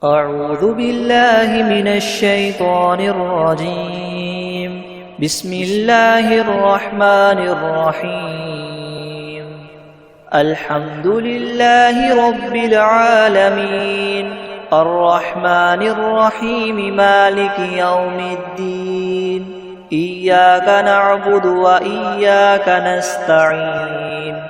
أعوذ بالله من الشيطان الرجيم. بسم الله الرحمن الرحيم. الحمد لله رب العالمين، الرحمن الرحيم، مالك يوم الدين. إياك نعبد وإياك نستعين.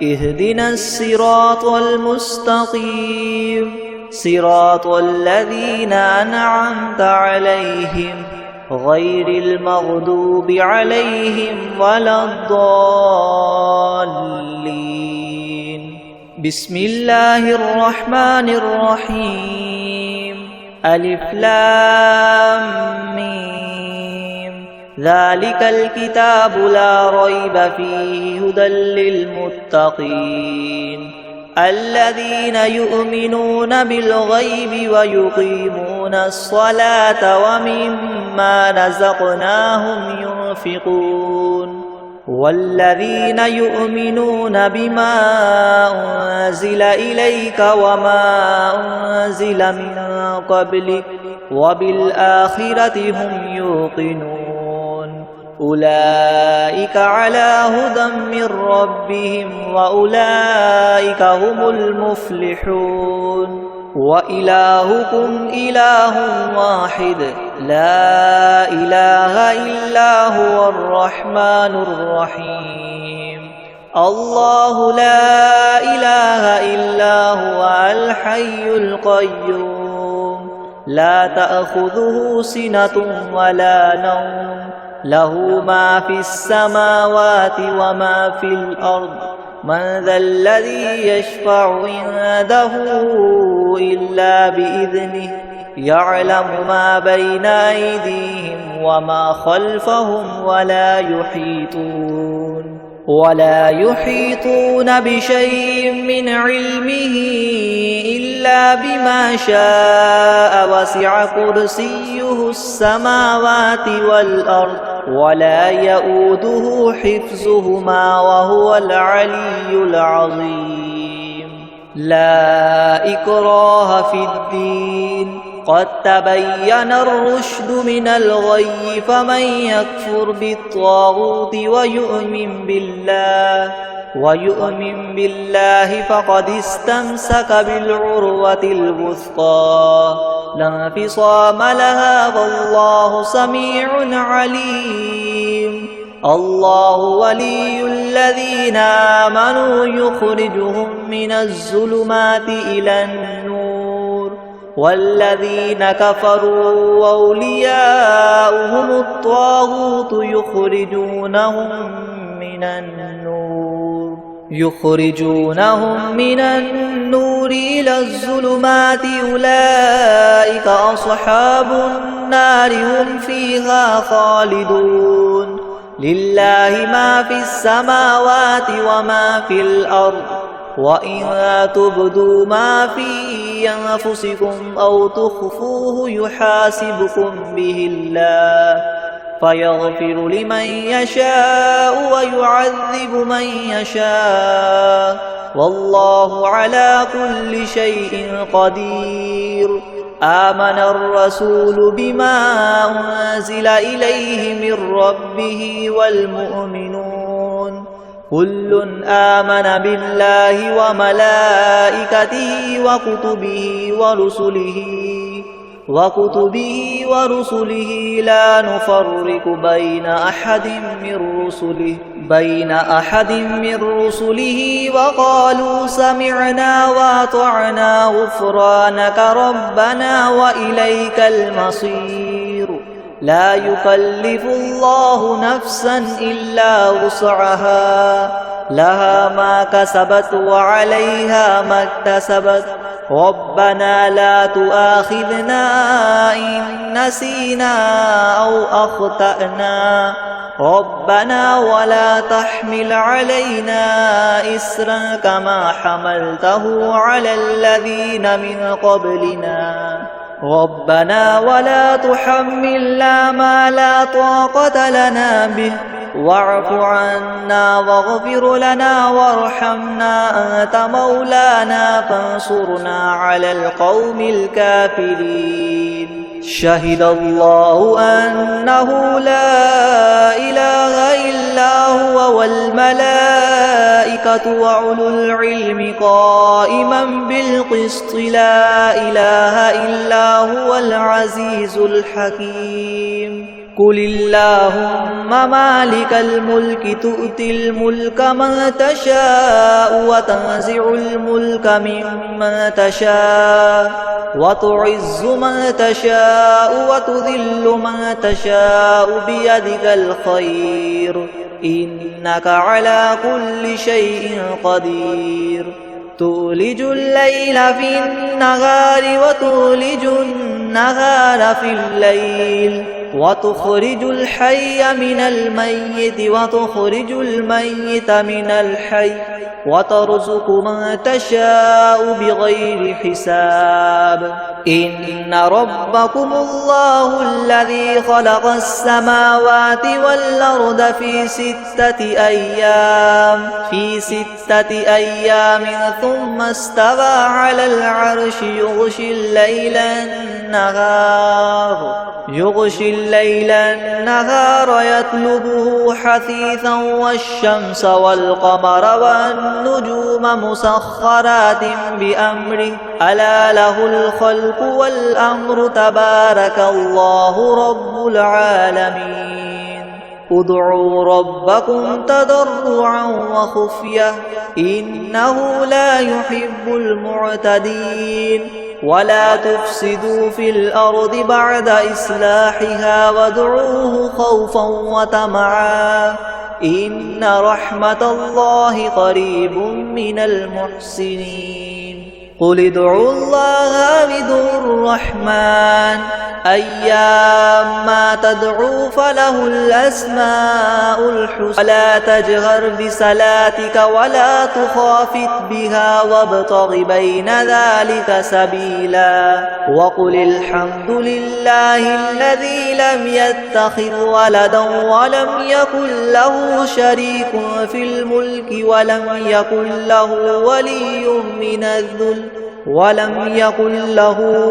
اهدنا الصراط المستقيم، صراط الذين أنعمت عليهم غير المغضوب عليهم ولا الضالين. بسم الله الرحمن الرحيم. ألف لام ميم. ذلك الكتاب لا ريب فيه هدى للمتقين الذين يؤمنون بالغيب ويقيمون الصلاة ومما رزقناهم ينفقون والذين يؤمنون بما أنزل إليك وما أنزل من قبلك وبالآخرة هم يوقنون أولئك على هدى من ربهم وأولئك هم المفلحون. وإلهكم إله واحد لا إله إلا هو الرحمن الرحيم. الله لا إله إلا هو الحي القيوم لا تأخذه سنة ولا نوم له ما في السماوات وما في الأرض. من ذا الذي يشفع عنده إلا بإذنه يعلم ما بين أيديهم وما خلفهم ولا يحيطون بشيء من علمه إلا بما شاء. وسع كرسيه السماوات والأرض ولا يؤوده حفظهما وهو العلي العظيم. لا إكراه في الدين قد تبين الرشد من الغي فمن يكفر بالطاغوت ويؤمن بالله فقد استمسك بالعروة الوثقى لا انفصام لها والله سميع عليم. الله ولي الذين آمنوا يخرجهم من الظلمات إلى النور والذين كفروا وأولياؤهم الطاغوت يخرجونهم من النور إلى الظلمات. أولئك أصحاب النار هم فيها خالدون. لله ما في السماوات وما في الأرض وإن تبدوا ما في أنفسكم أو تخفوه يحاسبكم به الله فيغفر لمن يشاء ويعذب من يشاء والله على كل شيء قدير. آمن الرسول بما أنزل إليه من ربه والمؤمنون كل آمن بالله وملائكته وكتبه ورسله لا نفرق بين أحد من رسله وقالوا سمعنا وأطعنا غفرانك ربنا وإليك المصير. لا يكلف الله نفسا إلا وسعها لها ما كسبت وعليها ما اكتسبت. ربنا لا تؤاخذنا إن نسينا أو أخطأنا ربنا ولا تحمل علينا إسرا كما حملته على الذين من قبلنا ربنا ولا تحملنا ما لا طاقة لنا به واعف عنا واغفر لنا وارحمنا أنت مولانا فانصرنا على القوم الكافرين شهد الله أنه لا إله إلا هو والملائكة وأولو العلم قائما بالقسط لا إله إلا هو العزيز الحكيم قل اللهم مالك الملك تؤتي الملك من تشاء وتنزع الملك ممن تشاء وتعز من تشاء وتذل من تشاء بيدك الخير إنك على كل شيء قدير تولج الليل في النهار وتولج النهار في الليل وتخرج الحي من الميت وتخرج الميت من الحي وترزق من تشاء بغير حساب إن ربكم الله الذي خلق السماوات والأرض في 6 أيام ثم استوى على العرش يغشي الليل النهار يطلبه حثيثا والشمس والقمر والنجوم مسخرات بأمره ألا له الخلق والأمر تبارك الله رب العالمين ادعوا ربكم تضرعا وخفية إنه لا يحب المعتدين ولا تفسدوا في الأرض بعد إصلاحها وادعوه خوفا وطمعا إن رحمة الله قريب من المحسنين قل ادعوا الله بدون الرحمن أيما تدعوا فله الأسماء الحسنى ولا تجهر بصلاتك ولا تخافت بها وابتغ بين ذلك سبيلا وقل الحمد لله الذي لم يتخذ ولدا ولم يكن له شريك في الملك ولم يكن له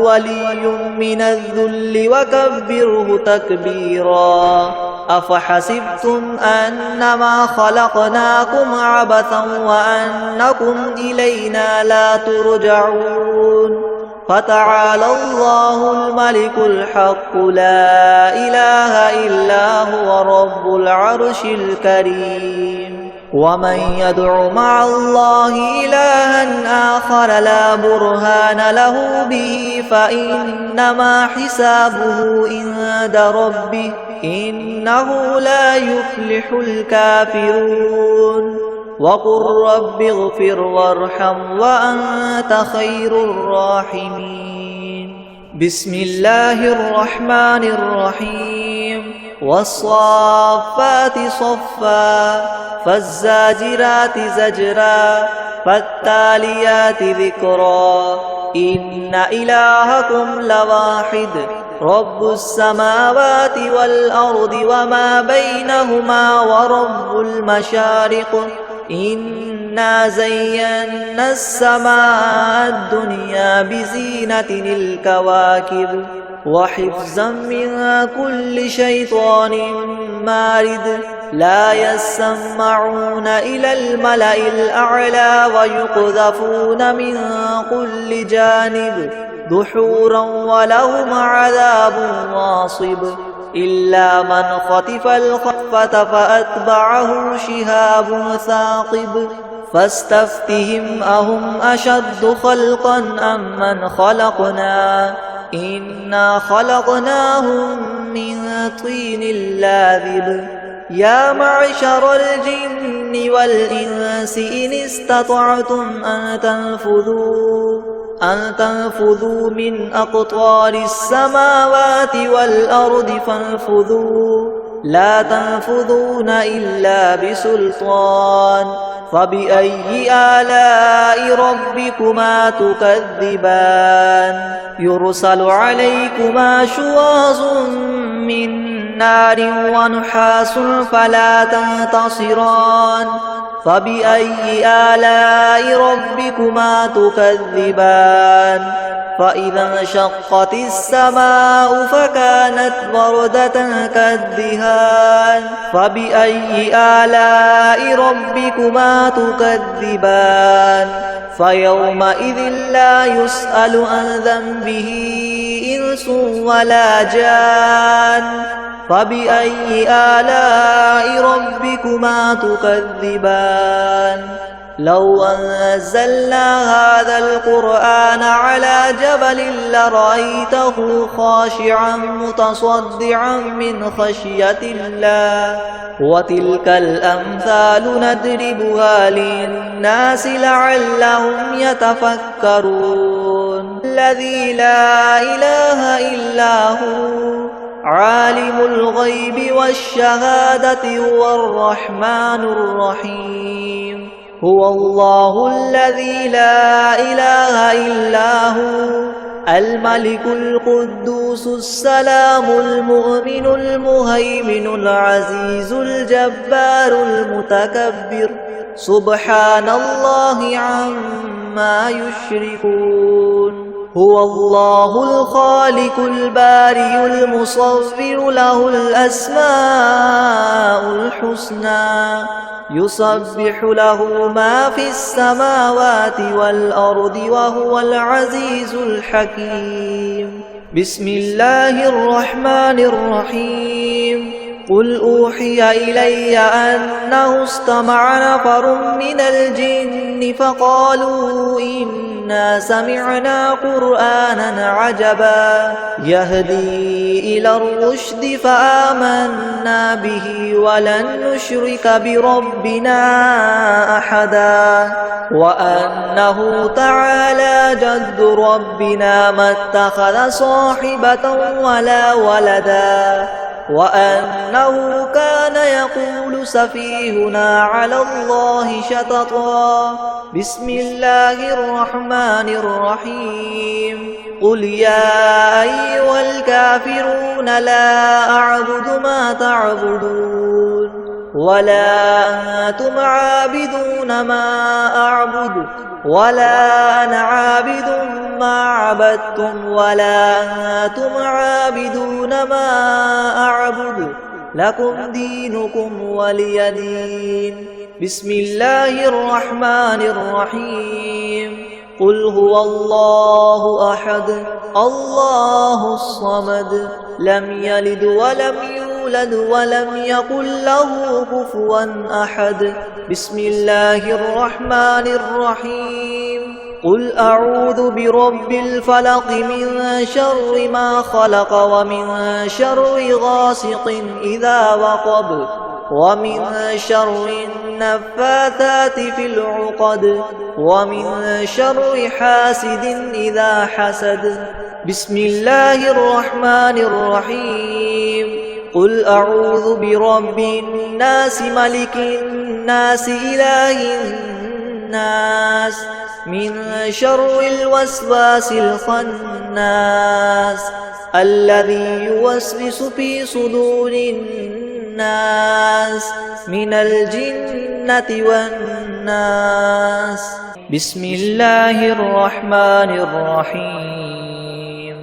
ولي من الذل وكبره تكبيرا أفحسبتم أنما خلقناكم عبثا وأنكم إلينا لا ترجعون فتعالى الله الملك الحق لا إله إلا هو رب العرش الكريم ومن يدع مع الله إلها آخر لا برهان له به فإنما حسابه عند ربه إنه لا يفلح الكافرون وقل رب اغفر وارحم وأنت خير الراحمين بسم الله الرحمن الرحيم والصافات صفا فالزاجرات زجرا فالتاليات ذكرا إن إلهكم لواحد رب السماوات والأرض وما بينهما ورب المشارق إنا زينا السماء الدنيا بزينة الكواكب وحفظا من كل شيطان مارد لا يسمعون إلى الملأ الأعلى ويقذفون من كل جانب دحورا ولهم عذاب واصب إلا من خطف الخطفة فأتبعه شهاب ثاقب فاستفتهم أهم أشد خلقا أم من خلقنا إنا خلقناهم من طين لاذب يا معشر الجن والإنس إن استطعتم أن تنفذوا من أقطار السماوات والأرض فانفذوا لا تنفذون إلا بسلطان فبأي آلاء ربكما تكذبان يرسل عليكما شواظ من نار ونحاس فلا تنتصران فبأي آلاء ربكما تكذبان فإذا انشقت السماء فكانت وردة كالدهان فبأي آلاء ربكما تكذبان فيومئذ لا يسأل عن ذنبه إنس ولا جان فبأي آلاء ربكما تكذبان لو أنزلنا هذا القرآن على جبل لرأيته خاشعا متصدعا من خشية الله وتلك الأمثال نضربها للناس لعلهم يتفكرون الذي لا إله إلا هو عالم الغيب والشهادة هو الرحمن الرحيم هو الله الذي لا إله إلا هو الملك القدوس السلام المؤمن المهيمن العزيز الجبار المتكبر سبحان الله عما يشركون هو الله الخالق البارئ المصور له الأسماء الحسنى يسبح له ما في السماوات والأرض وهو العزيز الحكيم بسم الله الرحمن الرحيم قل أوحي إلي أنه استمع نفر من الجن فقالوا إنا سمعنا قرآنا عجبا يهدي إلى الرشد فآمنا به ولن نشرك بربنا أحدا وأنه تعالى جد ربنا ما اتخذ صاحبة ولا ولدا وأنه كان يقول سفيهنا على الله شططا بسم الله الرحمن الرحيم قل يا أيها الكافرون لا أعبد ما تعبدون ولا أنتم عابدون ما أعبد ولا أنا عابد ما عبدتم ولا أنتم عابدون ما أعبد لكم دينكم ولي دين بسم الله الرحمن الرحيم قل هو الله أحد الله الصمد لم يلد ولم يولد ولم يكن له كفوا أحد بسم الله الرحمن الرحيم قل أعوذ برب الفلق من شر ما خلق ومن شر غاسق إذا وقب ومن شر النفاثات في العقد ومن شر حاسد إذا حسد بسم الله الرحمن الرحيم قل أعوذ برب الناس ملك الناس إله الناس من شر الوسواس الخناس الذي يوسوس في صدور الناس من الجنة والناس بسم الله الرحمن الرحيم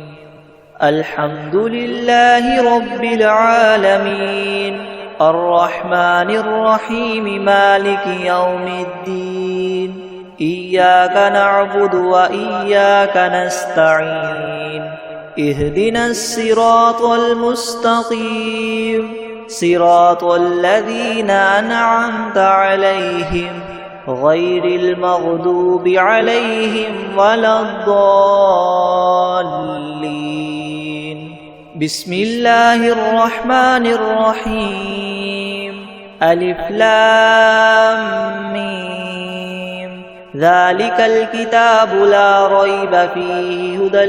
الحمد لله رب العالمين الرحمن الرحيم مالك يوم الدين إياك نعبد وإياك نستعين اهدنا الصراط المستقيم صراط الذين أنعمت عليهم غير المغضوب عليهم ولا الضالين بسم الله الرحمن الرحيم ألف لام ميم ذلك الكتاب لا ريب فيه هدى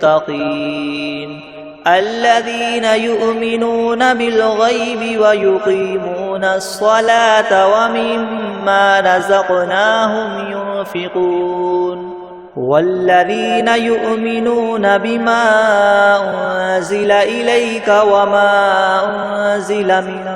للمتقين الذين يؤمنون بالغيب ويقيمون الصلاة ومما رزقناهم ينفقون والذين يؤمنون بما أنزل إليك وما أنزل من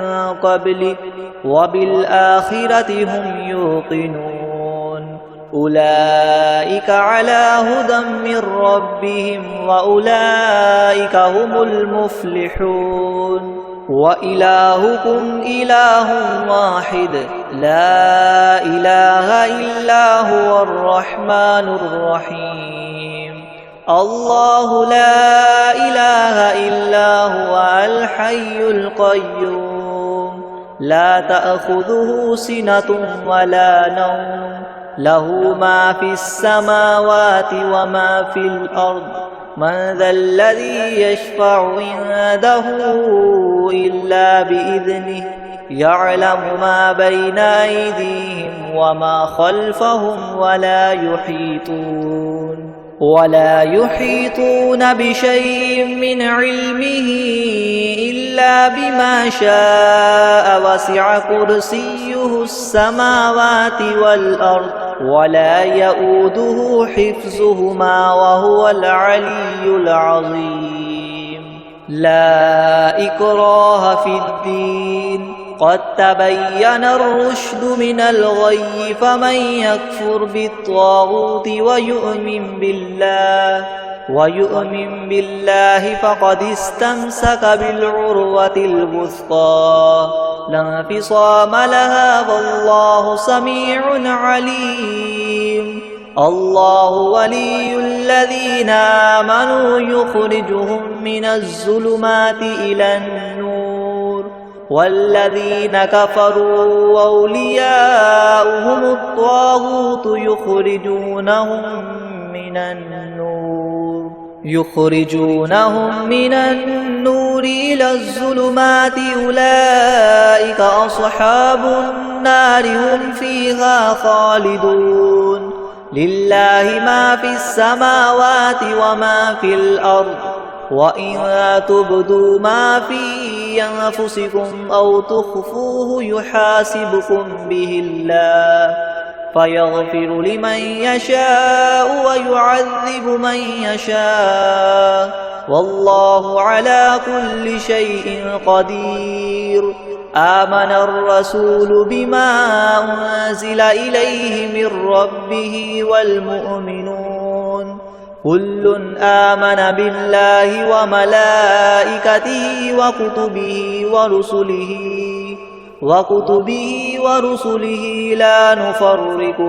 قبلك وبالآخرة هم يوقنون أولئك على هدى من ربهم وأولئك هم المفلحون وإلهكم إله واحد لا إله إلا هو الرحمن الرحيم الله لا إله إلا هو الحي القيوم لا تأخذه سنة ولا نوم له ما في السماوات وما في الأرض من ذا الذي يشفع عنده إلا بإذنه يعلم ما بين أيديهم وما خلفهم ولا يحيطون بشيء من علمه إلا بما شاء وسع كرسيه السماوات والأرض ولا يؤوده حفظهما وهو العلي العظيم لا إكراه في الدين قد تبين الرشد من الغي فمن يكفر بالطاغوت ويؤمن بالله فقد استمسك بالعروة الوثقى لا انفصام لها والله سميع عليم الله ولي الذين آمنوا يخرجهم من الظلمات إلى النور والذين كفروا أولياؤهم الطاغوت يخرجونهم من النور إلى الظلمات أولئك أصحاب النار هم فيها خالدون لله ما في السماوات وما في الأرض وإن تبدوا ما في أنفسكم أو تخفوه يحاسبكم به الله فيغفر لمن يشاء ويعذب من يشاء والله على كل شيء قدير آمن الرسول بما أنزل إليه من ربه والمؤمنون كل آمن بالله وملائكته وكتبه ورسله لا نفرق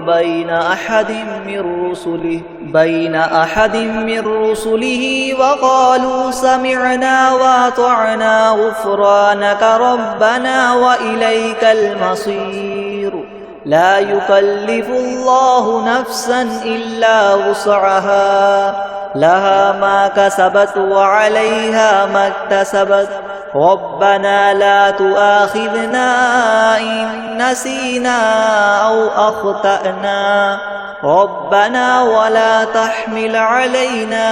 بين أحد من رسله وقالوا سمعنا وأطعنا غفرانك ربنا وإليك المصير لا يكلف الله نفسا إلا وسعها لها ما كسبت وعليها ما اكتسبت ربنا لا تؤاخذنا إن نسينا أو أخطأنا ربنا ولا تحمل علينا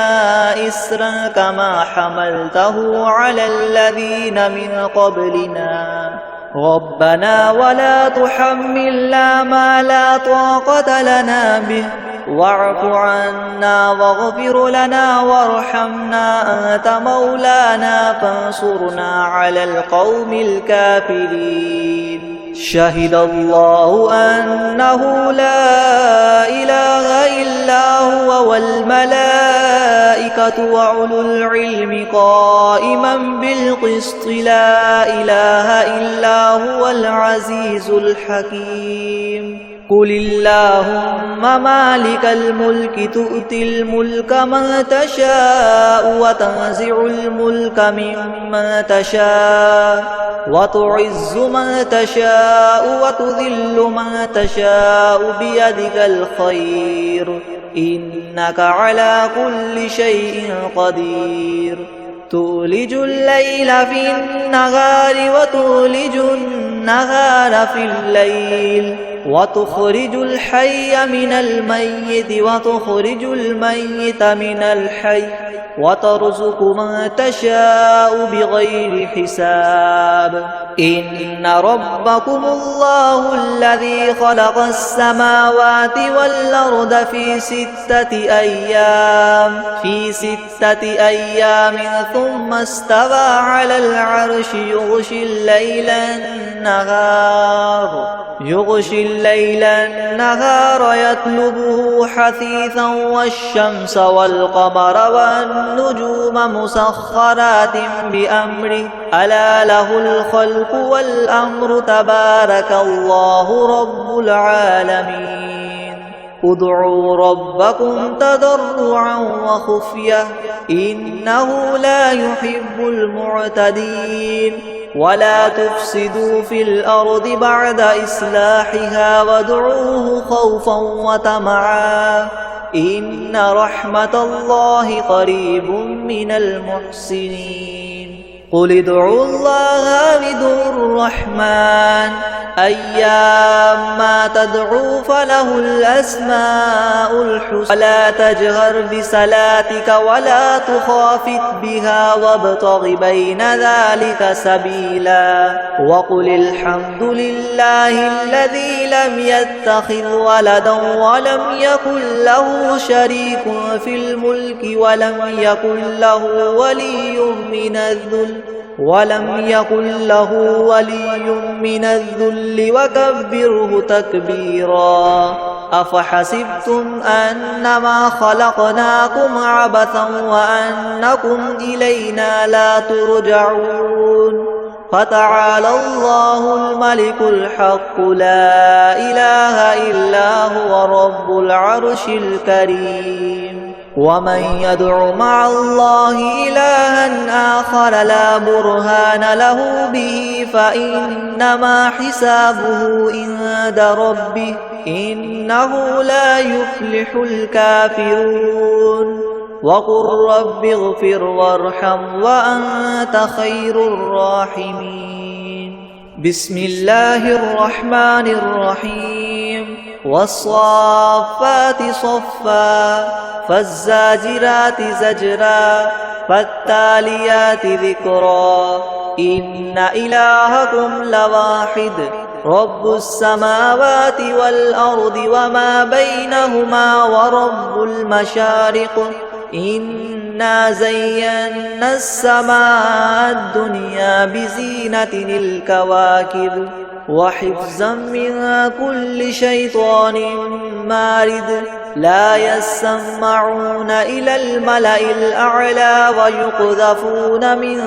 إسرا كما حملته على الذين من قبلنا ربنا ولا تحملنا ما لا طاقة لنا به واعف عنا واغفر لنا وارحمنا أنت مولانا فانصرنا على القوم الكافرين شهد الله أنه لا إله إلا هو والملائكة وأولو العلم قائما بالقسط لا إله إلا هو العزيز الحكيم قل اللهم مالك الملك تؤتي الملك من تشاء وتنزع الملك ممن تشاء وتعز من تشاء وتذل من تشاء بيدك الخير إنك على كل شيء قدير تولج الليل في النهار وتولج النهار في الليل وتخرج الحي من الميت وتخرج الميت من الحي وترزق من تشاء بغير حساب إن ربكم الله الذي خلق السماوات والأرض في 6 أيام ثم استوى على العرش يغشي الليل النهار يطلبه حثيثا والشمس والقمر والنجوم مسخرات بأمره ألا له الخلق والأمر تبارك الله رب العالمين ادعوا ربكم تضرعا وخفية إنه لا يحب المعتدين ولا تفسدوا في الأرض بعد إصلاحها وادعوه خوفا وطمعا إن رحمة الله قريب من المحسنين قل ادعوا الله أو ادعوا الرحمن أيما تدعوا فله الأسماء الحسنى ولا تجهر بصلاتك ولا تخافت بها وابتغ بين ذلك سبيلا وقل الحمد لله الذي لم يتخذ ولدا ولم يكن له شريك في الملك ولم يكن له ولي من الذل وكبره تكبيرا أفحسبتم أنما خلقناكم عبثا وأنكم إلينا لا ترجعون فتعالى الله الملك الحق لا إله إلا هو رب العرش الكريم ومن يدع مع الله إلها آخر لا برهان له به فإنما حسابه عند ربه إنه لا يفلح الكافرون وقل رب اغفر وارحم وأنت خير الراحمين بسم الله الرحمن الرحيم والصافات صفا فالزاجرات زجرا فالتاليات ذكرا إن إلهكم لواحد رب السماوات والأرض وما بينهما ورب المشارق إنا زينا السماء الدنيا بزينة الكواكب وحفظا من كل شيطان مارد لا يسمعون إلى الملأ الأعلى ويقذفون من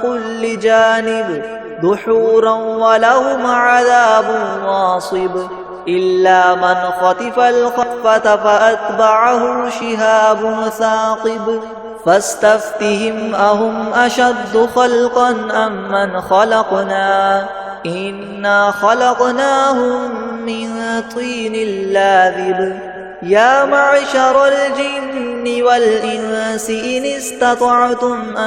كل جانب دحورا ولهم عذاب واصب إلا من خطف الخطفة فأتبعه شهاب ثاقب فاستفتهم أهم أشد خلقا أم من خلقنا إنا خلقناهم من طين لاذب يا معشر الجن والإنس إن استطعتم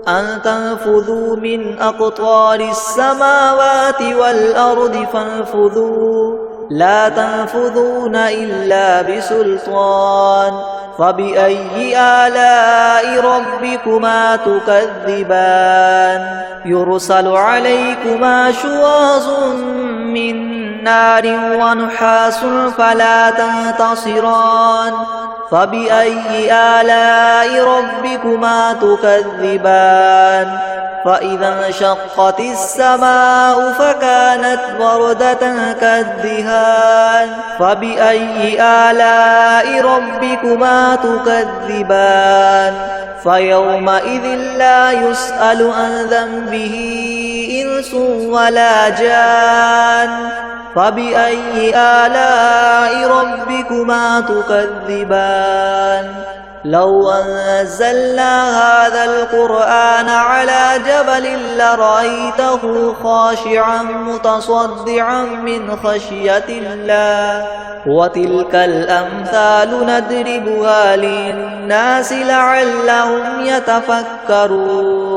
أن تنفذوا من أقطار السماوات والأرض فانفذوا لا تنفذون إلا بسلطان فبأي آلاء ربكما تكذبان يرسل عليكما شواظ من نار ونحاس فلا تنتصران فبأي آلاء ربكما تكذبان فإذا انشقت السماء فكانت وردة كالدهان فبأي آلاء ربكما تكذبان فيومئذ ربكما يسأل عن ذنبه إنس ولا جان فبأي آلاء ربكما تكذبان لو أنزلنا هذا القرآن على جبل لرأيته خاشعا متصدعا من خشية الله وتلك الأمثال نضربها للناس لعلهم يتفكرون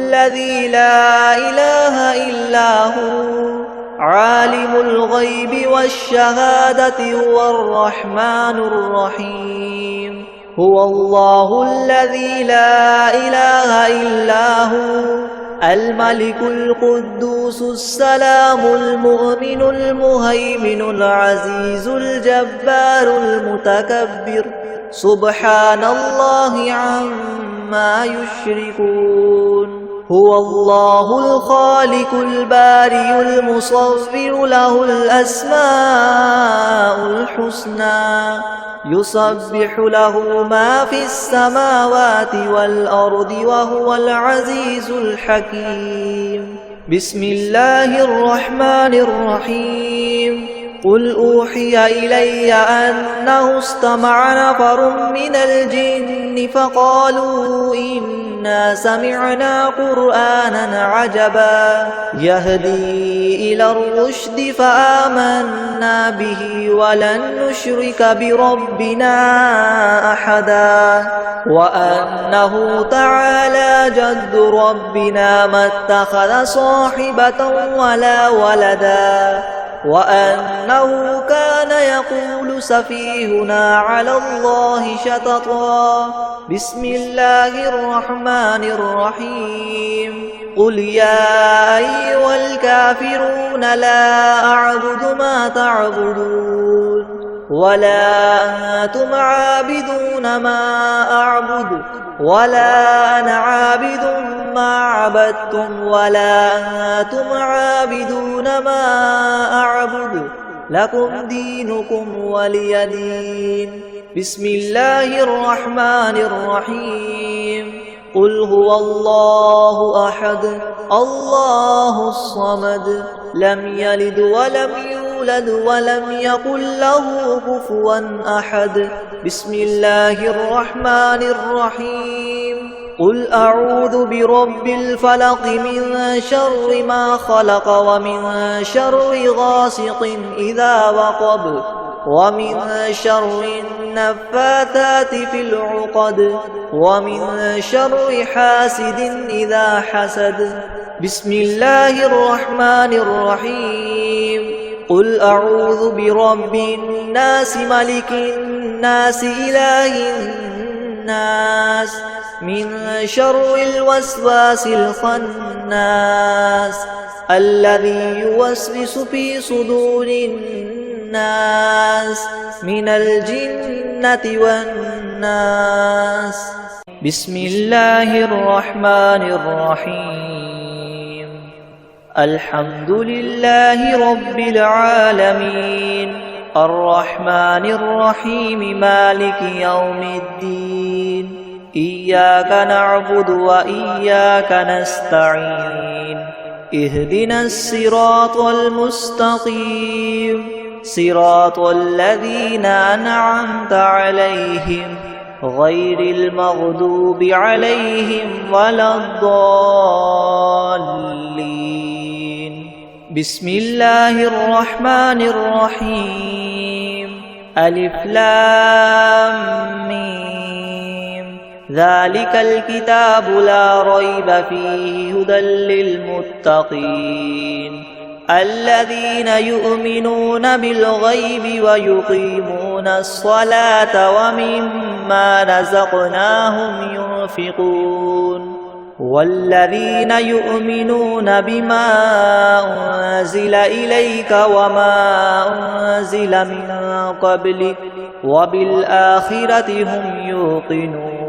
الذي لا إله إلا هو عالم الغيب والشهادة هو الرحمن الرحيم هو الله الذي لا إله إلا هو الملك القدوس السلام المؤمن المهيمن العزيز الجبار المتكبر سبحان الله عما يشركون هو الله الخالق البارئ المصور له الأسماء الحسنى يسبح له ما في السماوات والأرض وهو العزيز الحكيم بسم الله الرحمن الرحيم قل أوحي إلي أنه استمع نفر من الجن فقالوا إنا سمعنا قرآنا عجبا يهدي إلى الرشد فآمنا به ولن نشرك بربنا أحدا وأنه تعالى جد ربنا ما اتخذ صاحبة ولا ولدا وأنه كان يقول سفيهنا على الله شططا بسم الله الرحمن الرحيم قل يا أيها الكافرون لا أعبد ما تعبدون ولا أنتم عابدون ما أعبد ولا أنا عابد ما عبدتم ولا أنتم عابدون ما أعبد لكم دينكم ولي دين بسم الله الرحمن الرحيم قل هو الله أحد الله الصمد لم يلد ولم يولد ولم يكن له كفوا أحد بسم الله الرحمن الرحيم قل أعوذ برب الفلق من شر ما خلق ومن شر غاسق إذا وقب ومن شر النفاثات في العقد ومن شر حاسد إذا حسد بسم الله الرحمن الرحيم قل أعوذ برب الناس ملك الناس إله الناس من شر الوسواس الخناس الذي يوسوس في صدور الناس من الجنة والناس بسم الله الرحمن الرحيم الحمد لله رب العالمين الرحمن الرحيم مالك يوم الدين إياك نعبد وإياك نستعين اهدنا الصراط المستقيم صراط الذين أنعمت عليهم غير المغضوب عليهم ولا الضالين بسم الله الرحمن الرحيم ألف لام ميم ذلك الكتاب لا ريب فيه هدى للمتقين الذين يؤمنون بالغيب ويقيمون الصلاة ومما رزقناهم ينفقون والذين يؤمنون بما أنزل إليك وما أنزل من قبلك وبالآخرة هم يوقنون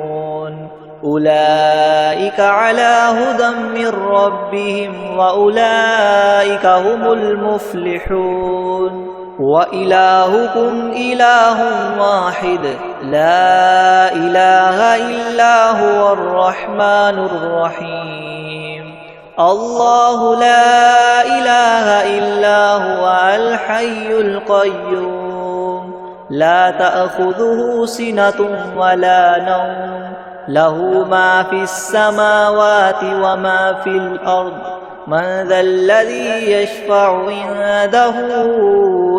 أولئك على هدى من ربهم وأولئك هم المفلحون وإلهكم إله واحد لا إله إلا هو الرحمن الرحيم الله لا إله إلا هو الحي القيوم لا تأخذه سنة ولا نوم له ما في السماوات وما في الأرض من ذا الذي يشفع عنده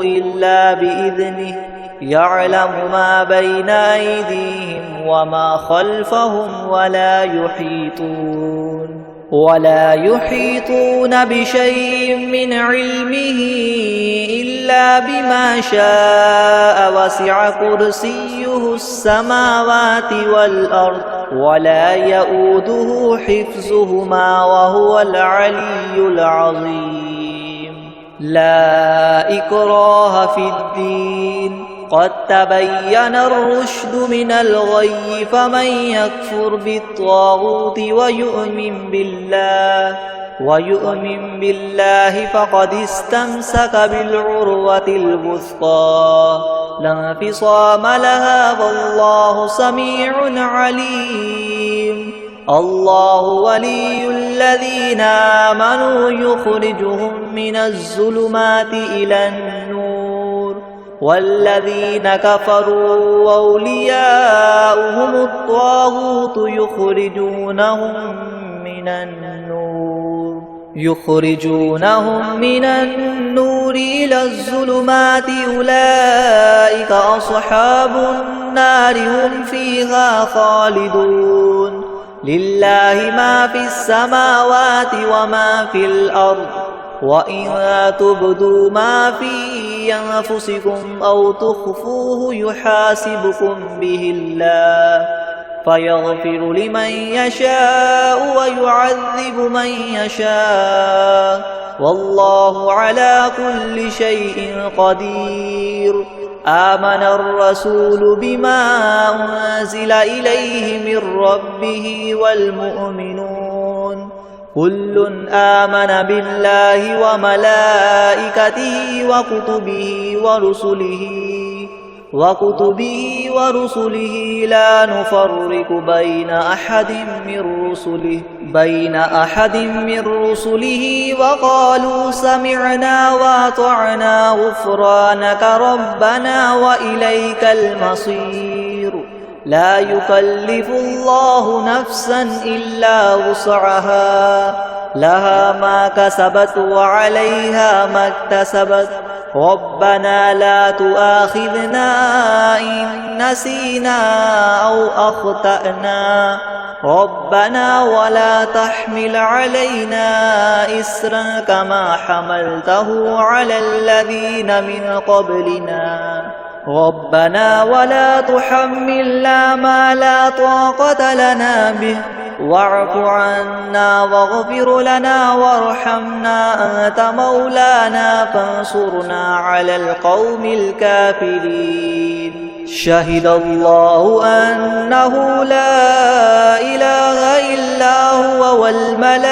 إلا بإذنه يعلم ما بين أيديهم وما خلفهم ولا يحيطون ولا يحيطون بشيء من علمه إلا بما شاء وسع كرسيه السماوات والأرض ولا يؤوده حفظهما وهو العلي العظيم لا إكراه في الدين قد تبين الرشد من الغي فمن يكفر بالطاغوت ويؤمن بالله فقد استمسك بالعروة الوثقى لا انفصام لها والله سميع عليم الله ولي الذين آمنوا يخرجهم من الظلمات إلى النور والذين كفروا أولياؤهم الطاغوت يخرجونهم من النور إلى الظلمات أولئك أصحاب النار هم فيها خالدون لله ما في السماوات وما في الأرض وإن تبدوا ما في أنفسكم أو تخفوه يحاسبكم به الله فيغفر لمن يشاء ويعذب من يشاء والله على كل شيء قدير آمن الرسول بما أنزل إليه من ربه والمؤمنون كل آمن بالله وملائكته وكتبه ورسله لا نفرق بين أحد من رسله وقالوا سمعنا وأطعنا غفرانك ربنا وإليك المصير لا يكلف الله نفسا إلا وسعها لها ما كسبت وعليها ما اكتسبت ربنا لا تؤاخذنا إن نسينا أو أخطأنا ربنا ولا تحمل علينا إسرا كما حملته على الذين من قبلنا ربنا ولا تحملنا ما لا طاقة لنا به واعف عنا واغفر لنا وارحمنا أنت مولانا فانصرنا على القوم الكافرين شهد الله أنه لا إله إلا هو والملائكة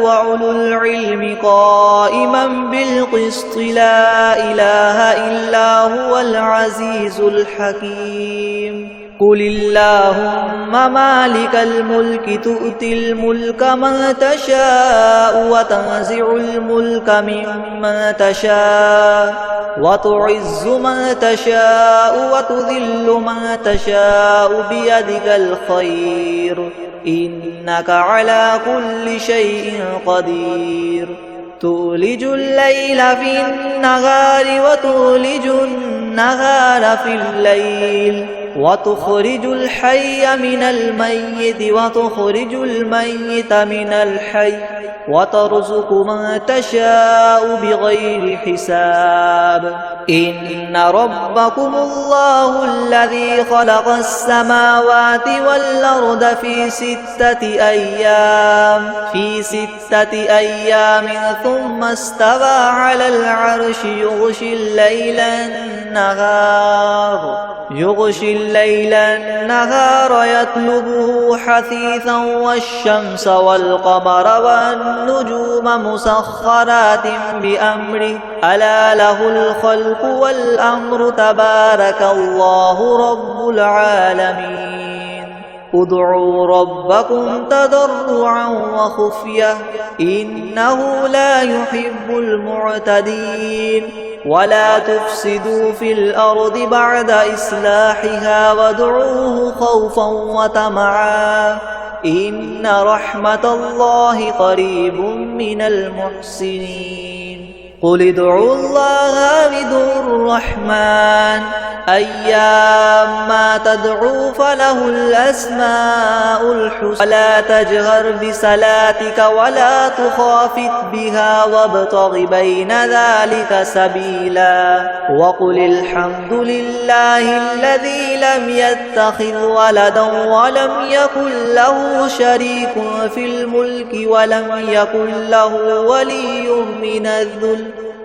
وأولو العلم قائما بالقسط لا إله إلا هو العزيز الحكيم قل اللهم مالك الملك تؤتي الملك من تشاء وتنزع الملك ممن تشاء وتعز من تشاء وتذل من تشاء بيدك الخير إنك على كل شيء قدير تولج الليل في النهار وتولج النهار في الليل وتخرج الحي من الميت وتخرج الميت من الحي وترزق من تشاء بغير حساب إن ربكم الله الذي خلق السماوات والأرض في 6 أيام ثم استوى على العرش يغشي الليل النهار يطلبه حثيثا والشمس والقمر والنجوم مسخرات بأمره ألا له الخلق والأمر تبارك الله رب العالمين ادعوا ربكم تضرعا وخفية إنه لا يحب المعتدين ولا تفسدوا في الأرض بعد إصلاحها وادعوه خوفا وطمعا إن رحمة الله قريب من المحسنين قل ادعوا الله أو ادعوا الرحمن أيما تدعو فله الأسماء الحسنى ولا تجهر بصلاتك ولا تخافت بها وابتغ بين ذلك سبيلا وقل الحمد لله الذي لم يتخذ ولدا ولم يكن له شريك في الملك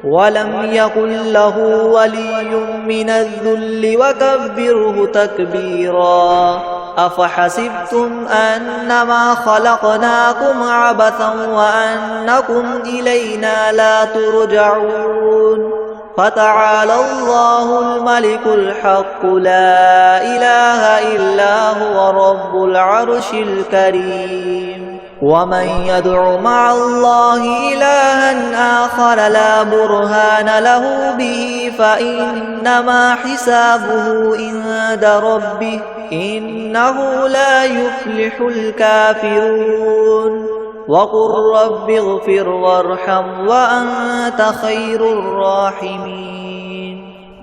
ولم يكن له ولي من الذل وكبره تكبيرا أفحسبتم أنما خلقناكم عبثا وأنكم إلينا لا ترجعون فتعالى الله الملك الحق لا إله إلا هو رب العرش الكريم ومن يدع مع الله إلها آخر لا برهان له به فإنما حسابه عند ربه إنه لا يفلح الكافرون وقل رب اغفر وارحم وأنت خير الراحمين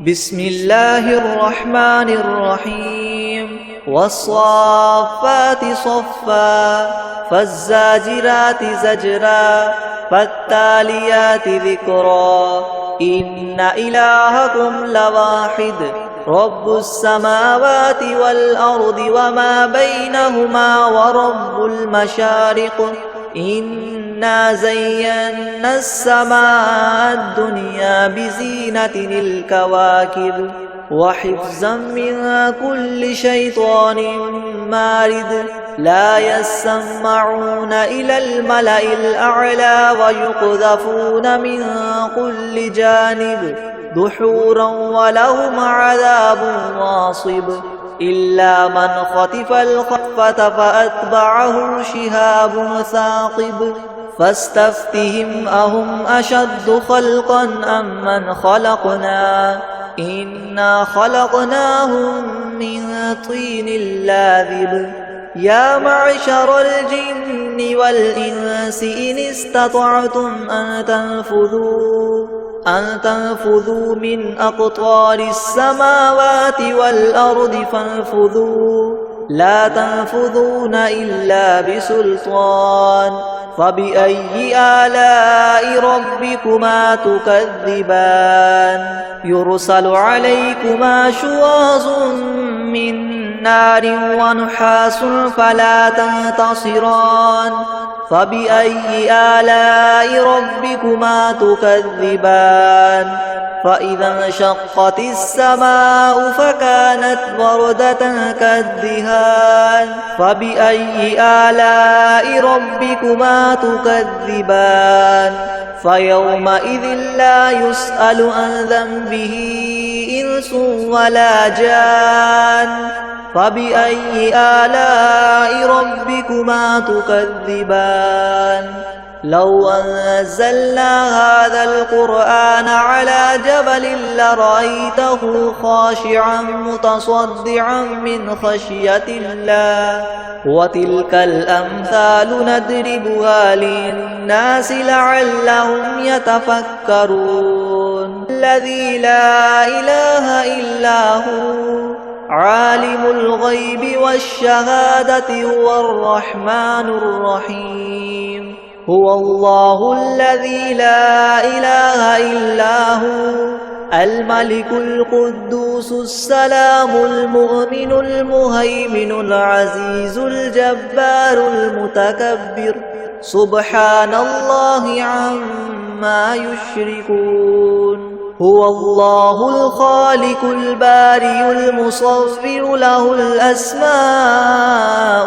بسم الله الرحمن الرحيم والصافات صفا فالزاجرات زجرا فالتاليات ذكرا إن إلهكم لواحد رب السماوات والأرض وما بينهما ورب المشارق إنا زينا السماء الدنيا بزينة الكواكب وحفظا من كل شيطان مارد لا يسمعون إلى الملأ الأعلى ويقذفون من كل جانب دحورا ولهم عذاب واصب إلا من خطف الخطفة فأتبعه شهاب ثاقب فاستفتهم أهم أشد خلقا أم من خلقنا إنا خلقناهم من طين لاذب يا معشر الجن والإنس إن استطعتم أن تنفذوا من أقطار السماوات والأرض فانفذوا لا تنفذون إلا بسلطان فبأي آلاء ربكما تكذبان يرسل عليكما شواظ من نار ونحاس فلا تنتصران فبأي آلاء ربكما تكذبان فإذا انشقت السماء فكانت وردة كالدهان فبأي آلاء ربكما تكذبان فيومئذ لا يسأل عن ذنبه إنس ولا جان فبأي آلاء ربكما تكذبان لو أنزلنا هذا القرآن على جبل لرأيته خاشعا متصدعا من خشية الله وتلك الأمثال نضربها للناس لعلهم يتفكرون الذي لا إله إلا هو عالم الغيب والشهادة هو الرحمن الرحيم هو الله الذي لا إله إلا هو الملك القدوس السلام المؤمن المهيمن العزيز الجبار المتكبر سبحان الله عما يشركون هو الله الخالق البارئ المصور له الأسماء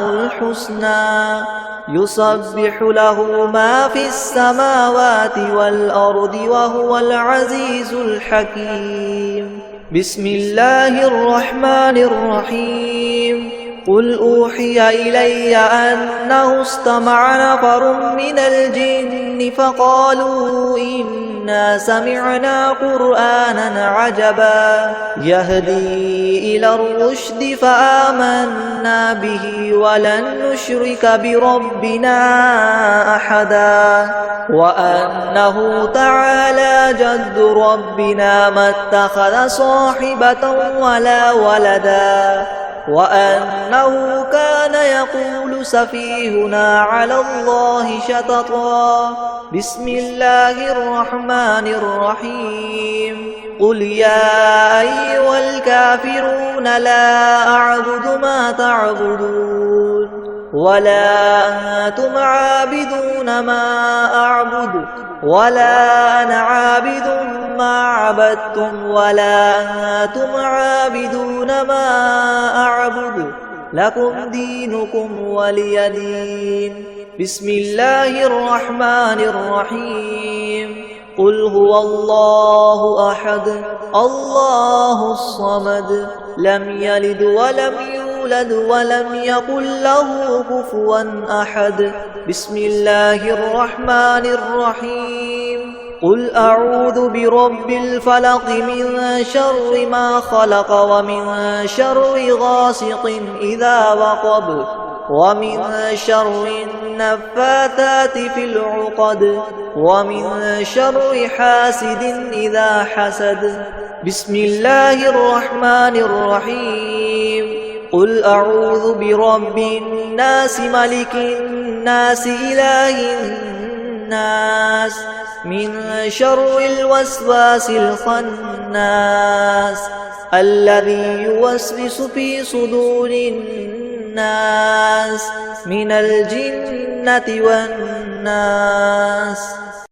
الحسنى يسبح له ما في السماوات والأرض وهو العزيز الحكيم بسم الله الرحمن الرحيم قل أوحي إلي أنه استمع نفر من الجن فقالوا إنا إنا سمعنا قرآنا عجبا يهدي إلى الرشد فآمنا به ولن نشرك بربنا أحدا وأنه تعالى جد ربنا ما اتخذ صاحبة ولا ولدا وأنه كان يقول سفيهنا على الله شططا بسم الله الرحمن الرحيم قل يا أيها الكافرون لا أعبد ما تعبدون ولا أنتم عابدون ما أعبد ولا أنا عابد ما عبدتم ولا أنتم عابدون ما أعبد لكم دينكم ولي دين بسم الله الرحمن الرحيم قل هو الله أحد الله الصمد لم يلد ولم يولد ولم يكن له كفوا أحد بسم الله الرحمن الرحيم قل أعوذ برب الفلق من شر ما خلق ومن شر غاسق إذا وقب ومن شر النفاثات في العقد ومن شر حاسد إذا حسد بسم الله الرحمن الرحيم قل أعوذ برب الناس ملك الناس إله الناس من شر الوسواس الخناس الذي يوسوس في صدور الناس من الجنة والناس